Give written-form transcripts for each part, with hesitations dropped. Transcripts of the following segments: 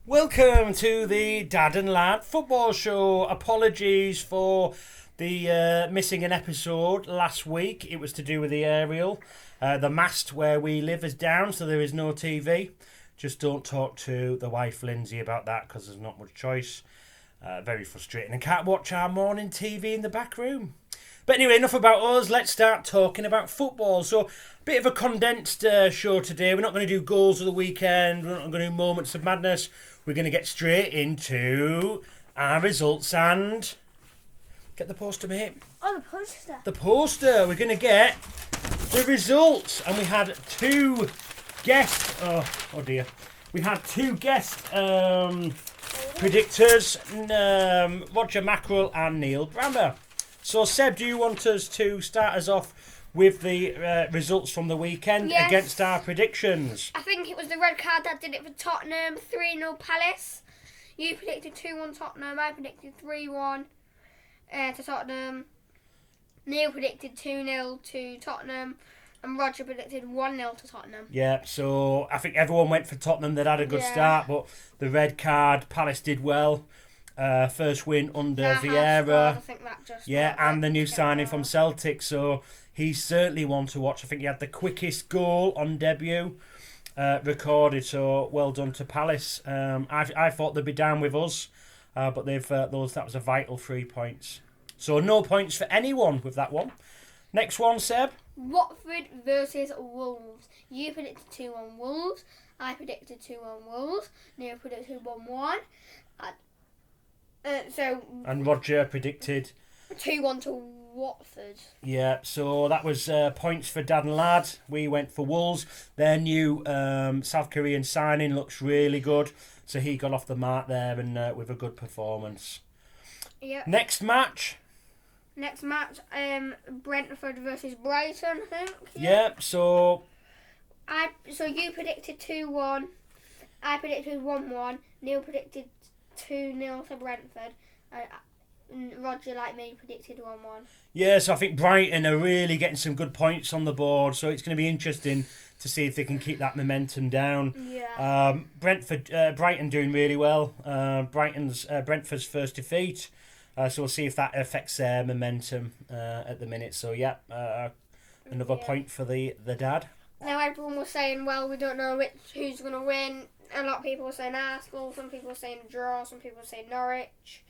Welcome to the Dad and Lad Football Show. Apologies for the missing an episode last week. It was to do with the aerial. The mast where we live is down, so there is no TV. Just don't talk to the wife Lindsay about that because there's not much choice. Very frustrating. And can't watch our morning TV in the back room. But anyway, enough about us. Let's start talking about football. So, a bit of a condensed show today. We're not going to do goals of the weekend. We're not going to do moments of madness. We're going to get straight into our results and... Get the poster, mate. Oh, the poster. The poster. We're going to get the results. And we had two guest... Oh dear. We had two guest predictors. Roger Mackerel and Neil Brammer. So, Seb, do you want us to start us off with the results from the weekend against our predictions? I think it was the red card that did it for Tottenham, 3-0 Palace. You predicted 2-1 Tottenham, I predicted 3-1 to Tottenham. Neil predicted 2-0 to Tottenham, and Roger predicted 1-0 to Tottenham. Yeah, so I think everyone went for Tottenham. They'd had a good start, but the red card, Palace did well. First win under Vieira. I think that just and the new signing from Celtic. So he's certainly one to watch. I think he had the quickest goal on debut recorded. So well done to Palace. I thought they'd be down with us, but they've that was a vital 3 points. So no points for anyone with that one. Next one, Seb. Watford versus Wolves. You predicted 2-1 Wolves. I predicted 2-1 Wolves. Neil predicted 1-1. And Roger predicted 2-1 to Watford. Yeah, so that was points for Dad and Lad. We went for Wolves. Their new South Korean signing looks really good. So he got off the mark there and with a good performance. Yep. Next match, Brentford versus Brighton, I think. Yep, so you predicted 2-1. I predicted 1-1. Neil predicted 2-0 to Brentford. Roger, like me, predicted 1-1. Yeah, so I think Brighton are really getting some good points on the board. So it's going to be interesting to see if they can keep that momentum down. Yeah. Brighton doing really well. Brentford's first defeat. So we'll see if that affects their momentum at the minute. So another point for the dad. Now everyone was saying, well, we don't know who's going to win. A lot of people were saying Arsenal, some people were saying draw, some people were saying Norwich.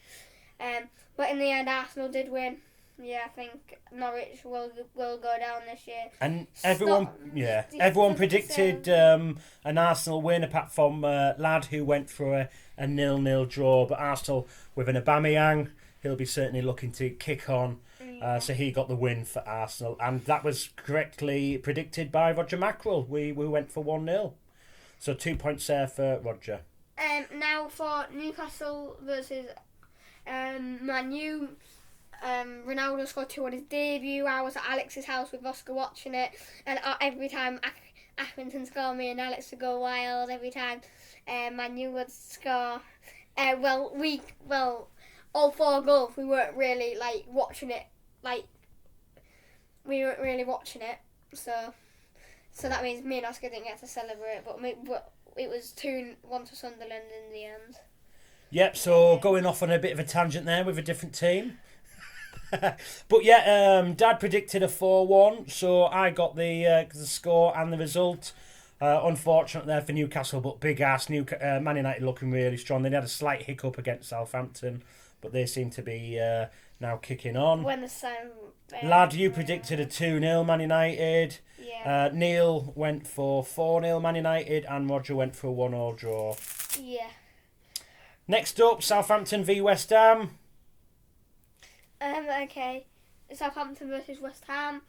But in the end, Arsenal did win. Yeah, I think Norwich will go down this year. And everyone predicted an Arsenal win, apart from Lad, who went for a 0-0 draw. But Arsenal with an Aubameyang, he'll be certainly looking to kick on. So he got the win for Arsenal, and that was correctly predicted by Roger Mackerel. We went for 1-0. So 2 points there for Roger. Now for Newcastle versus Man U. Ronaldo scored 2 on his debut. I was at Alex's house with Oscar watching it, and every time Accrington scored, me and Alex would go wild. Every time Man U would score. All 4 goals, we weren't really watching it. We weren't really watching it. So that means me and Oscar didn't get to celebrate, but it was 2-1 to Sunderland in the end. Yep, so going off on a bit of a tangent there with a different team. But Dad predicted a 4-1, so I got the score and the result. Unfortunate there for Newcastle, but big ass Man United looking really strong. They had a slight hiccup against Southampton, but they seem to be now kicking on. Lad, you predicted a 2-0 Man United. Yeah. Neil went for 4-0 Man United, and Roger went for a 1-1 draw. Yeah. Next up, Southampton v West Ham. Okay. Southampton versus West Ham.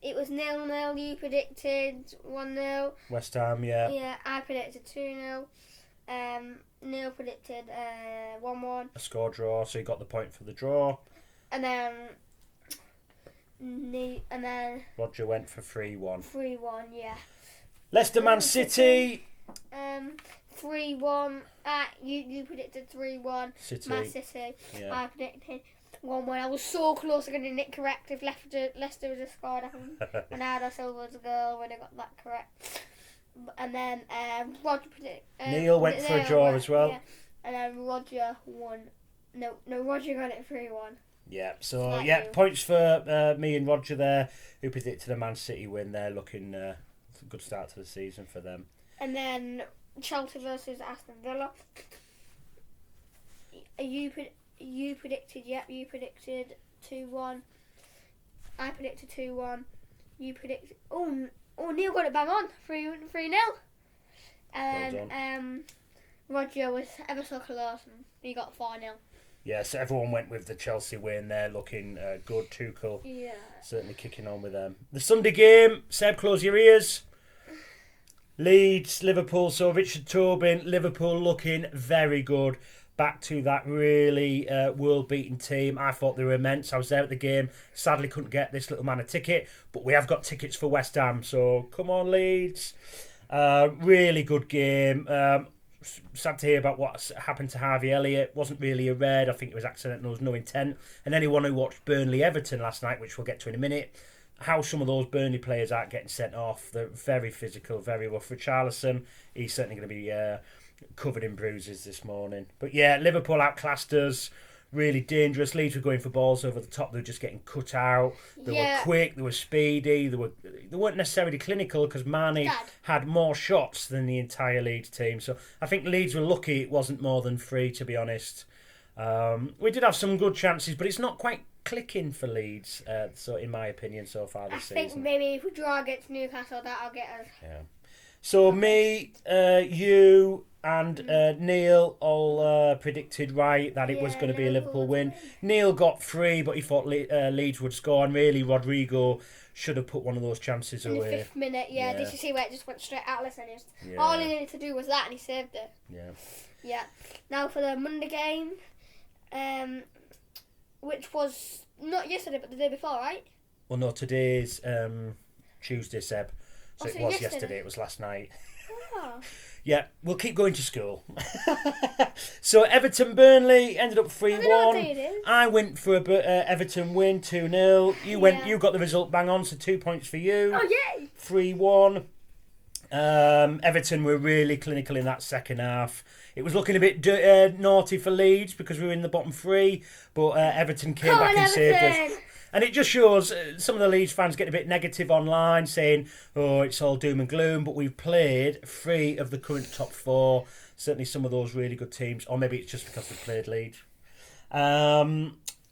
It was 0-0. You predicted 1-0. West Ham, yeah. Yeah, I predicted 2-0. Neil predicted 1-1. A score draw, so he got the point for the draw. And then Roger went for 3-1. 3-1, yeah. Leicester Man City. 3-1. You predicted 3-1. City. Man City. Yeah. I predicted 1-1. I was so close to getting it correct. If Leicester would have scored, Bernardo Silva's goal would have got that correct. And then Roger Neil went for a draw as well. Yeah. And then Roger won. No, Roger got it 3-1. Yeah, so Like yeah, you. points for me and Roger there, who predicted a Man City win. They're looking a good start to the season for them. And then Chelsea versus Aston Villa. You predicted, yep, you predicted 2-1. I predicted 2-1. You predicted, Neil got it bang on, 3-0. And Well Roger was ever so close and he got 4-0. Yeah, so everyone went with the Chelsea win. They're looking good. Tuchel certainly kicking on with them. The Sunday game, Seb, close your ears. Leeds, Liverpool. So Richard Tobin, Liverpool looking very good. Back to that really world-beating team. I thought they were immense. I was there at the game. Sadly, couldn't get this little man a ticket, but we have got tickets for West Ham. So come on, Leeds. Really good game. Sad to hear about what happened to Harvey Elliott. Wasn't really a red. I think it was accidental. There was no intent. And anyone who watched Burnley Everton last night, which we'll get to in a minute, how some of those Burnley players aren't getting sent off. They're very physical, very rough. Richarlison, he's certainly going to be covered in bruises this morning. But yeah, Liverpool outclassed us. Really dangerous. Leeds were going for balls over the top. They were just getting cut out. They were quick. They were speedy. They weren't necessarily clinical because Mane had more shots than the entire Leeds team. So I think Leeds were lucky it wasn't more than 3, to be honest. We did have some good chances, but it's not quite clicking for Leeds. So in my opinion, so far this season. I think maybe if we draw against Newcastle, that'll get us. Yeah. So me, you, and Neil all predicted right that it was going to be a Liverpool win. Neil got 3, but he thought Leeds would score, and really Rodrigo should have put one of those chances in away. In the 5th minute, yeah. Did you see where it just went straight at Alisson? All he needed to do was that, and he saved it. Yeah. Yeah. Now for the Monday game, which was not yesterday, but the day before, right? Well, no, today's Tuesday, Seb. So it was yesterday, it was last night. Oh. Yeah, we'll keep going to school. So Everton-Burnley ended up 3-1. I went for a Everton win, 2-0. You got the result bang on, so 2 points for you. Oh, yay! 3-1. Everton were really clinical in that second half. It was looking a bit naughty for Leeds because we were in the bottom 3, but Everton came back and saved us. And it just shows some of the Leeds fans get a bit negative online, saying, oh, it's all doom and gloom, but we've played 3 of the current top 4. Certainly some of those really good teams, or maybe it's just because we played Leeds.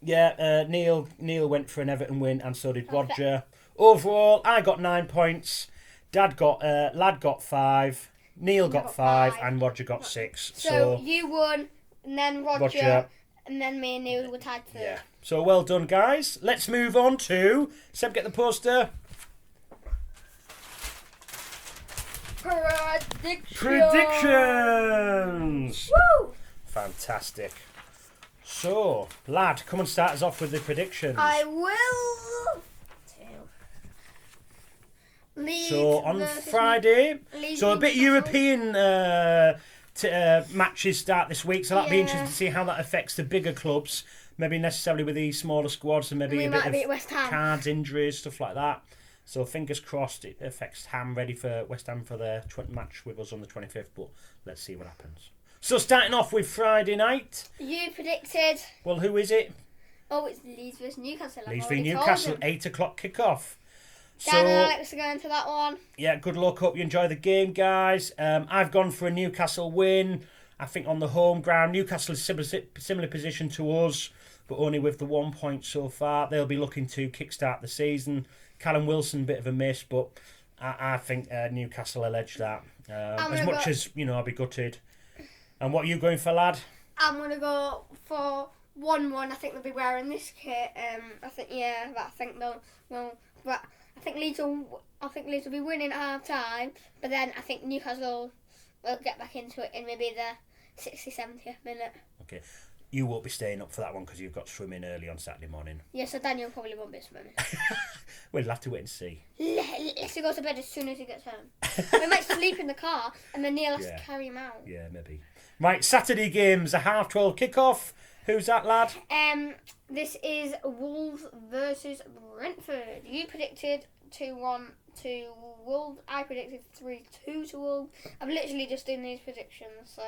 Neil went for an Everton win, and so did Roger. Overall, I got 9 points. Lad got 5. Neil got 5, and Roger got 6. So you won, and then Roger. And then me and Neil were tied 3rd. Yeah. So well done, guys. Let's move on to... Seb, get the poster. Predictions! Woo! Fantastic. So, lad, come and start us off with the predictions. I will. Leeds so, on Friday... So, a bit European... matches start this week, so that'll be interesting to see how that affects the bigger clubs, maybe necessarily with these smaller squads, and maybe a bit of cards, injuries, stuff like that. So fingers crossed it affects Ham, ready for West Ham for their match with us on the 25th, but let's see what happens. So starting off with Friday night. You predicted... Well, who is it? Oh, it's Leeds vs Newcastle. Leeds vs Newcastle, 8 o'clock kickoff. Dan and Alex are going to that one. Yeah, good luck. Hope you enjoy the game, guys. I've gone for a Newcastle win. I think on the home ground, Newcastle is similar position to us, but only with the 1 point so far. They'll be looking to kickstart the season. Callum Wilson, bit of a miss, but I think Newcastle will edge that. As much as, I'll be gutted. And what are you going for, lad? I'm going to go for 1-1. I think they'll be wearing this kit. I think Leeds will be winning at half time, but then I think Newcastle will get back into it in maybe the 60th, 70th minute. Okay. You won't be staying up for that one because you've got swimming early on Saturday morning. Yeah, so Daniel probably won't be swimming. We'll have to wait and see. Let's go to bed as soon as he gets home. We might sleep in the car and then Neil has to carry him out. Yeah, maybe. Right, Saturday games, a 12:30 kickoff. Who's that, lad? This is Wolves versus Brentford. You predicted 2-1 to Wolves. I predicted 3-2 to Wolves. I'm literally just doing these predictions. So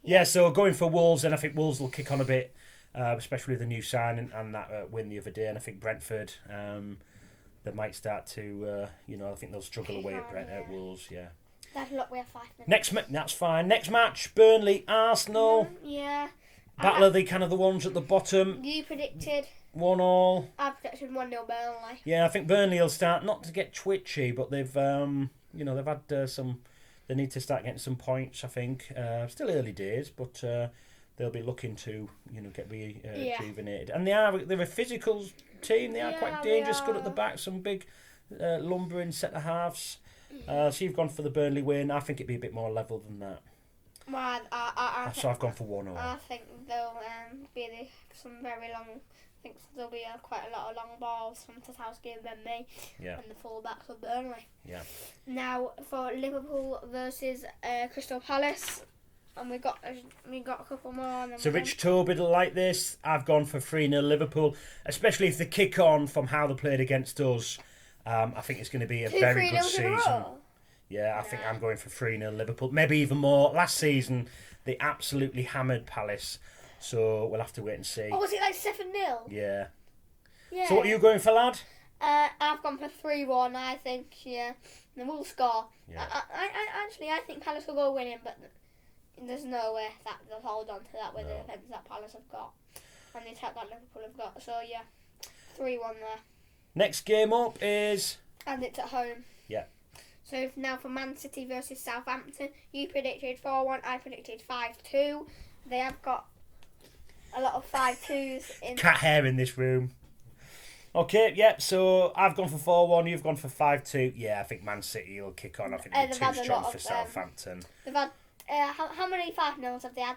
Yeah, so going for Wolves, and I think Wolves will kick on a bit, especially with the new signing and that win the other day. And I think Brentford, they might start to, I think they'll struggle away at Wolves. Yeah. That's luck. We have 5 minutes. That's fine. Next match, Burnley, Arsenal. Yeah. Battle of the ones at the bottom. You predicted 1-1. I predicted 1-0 Burnley. Yeah, I think Burnley will start not to get twitchy, but they've they've had some. They need to start getting some points. I think still early days, but they'll be looking to get rejuvenated. And they're a physical team. They are quite dangerous, good at the back. Some big lumbering centre halves. So you've gone for the Burnley win. I think it'd be a bit more level than that. Well, So I've gone for 1-0. I think they'll be some very long. I think there'll be quite a lot of long balls from Tarkowski and Ben Mee and the full-backs of Burnley. Yeah. Now for Liverpool versus Crystal Palace, and we got a couple more. So Rich Tobin will like this. I've gone for 3-0 Liverpool, especially if they kick on from how they played against us. I think it's going to be a very good season. Yeah, I think I'm going for 3-0 Liverpool. Maybe even more. Last season, they absolutely hammered Palace. So we'll have to wait and see. Oh, was it like 7-0? Yeah. Yeah. So what are you going for, lad? I've gone for 3-1, I think, yeah. They will score. Yeah. I think Palace will go winning, but there's no way that they'll hold on to that with the defence that Palace have got. And the attack that Liverpool have got. So, yeah, 3-1 there. Next game up is... And it's at home. Yeah. So now for Man City versus Southampton. You predicted 4-1, I predicted 5-2. They have got a lot of 5-2s in... Cat hair in this room. Okay, yep, so I've gone for 4-1, you've gone for 5-2. Yeah, I think Man City will kick on. I think they're too strong for Southampton. They've had... how many 5-0s have they had?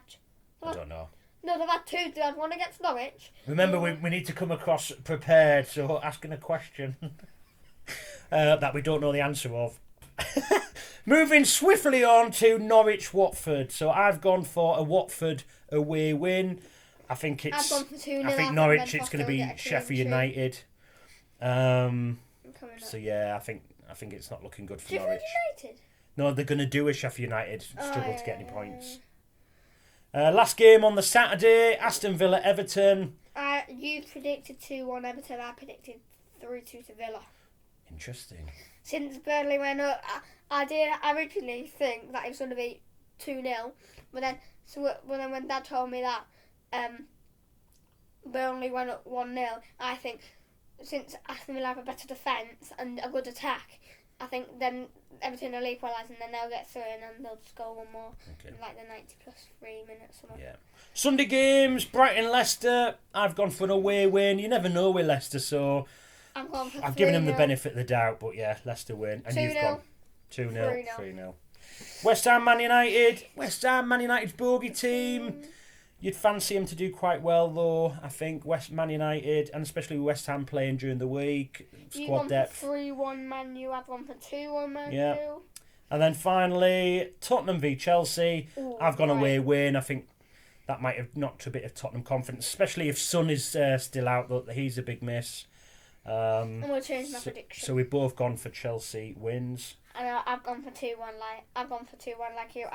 I don't know. No, they've had 2. They had 1 against Norwich. Remember, we need to come across prepared, so asking a question that we don't know the answer of. Moving swiftly on to Norwich-Watford. So I've gone for a Watford away win. I think it's... I've gone for 2-0. I think Norwich, it's going to be Sheffield United. So yeah, I think it's not looking good for Norwich. United? No, they're going to do a Sheffield United. Struggle to get any points. Last game on the Saturday, Aston Villa-Everton. You predicted 2-1 Everton. I predicted 3-2 to Villa. Interesting. Since Burnley went up, I did originally think that it was going to be 2-0, but then when Dad told me that Burnley went up 1-0, I think since Aston Villa have a better defence and a good attack, I think then Everton will equalise and then they'll get through and then they'll score one more in like the 90 plus 3 minutes. Yeah. Sunday games, Brighton-Leicester. I've gone for an away win. You never know with Leicester, so I've given them the benefit of the doubt, but yeah, Leicester win. And 2-0. You've gone 2-0, 3-0. West Ham, Man United. West Ham, Man United's bogey team. You'd fancy him to do quite well, though. I think Man United, and especially West Ham playing during the week, squad depth. 3-1 Man U. I've gone for 2-1 Man U. And then finally, Tottenham v Chelsea. Ooh, I've gone away win. I think that might have knocked a bit of Tottenham confidence, especially if Son is still out. Though he's a big miss. I'm going to change my prediction. So we've both gone for Chelsea wins. And I've gone for 2-1 like you.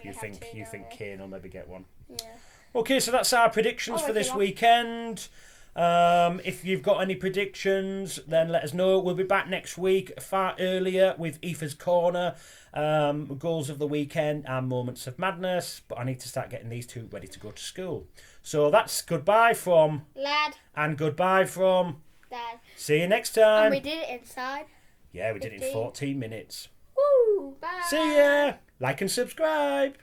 You think Kane will maybe get one. Yeah. Okay, so that's our predictions for this weekend. If you've got any predictions, then let us know. We'll be back next week, far earlier, with Aoife's Corner, goals of the weekend and moments of madness. But I need to start getting these two ready to go to school. So that's goodbye from Lad. And goodbye from Dad. See you next time. And we did it inside. Yeah, we did it in 14 minutes. Woo! Bye. See ya. Like and subscribe.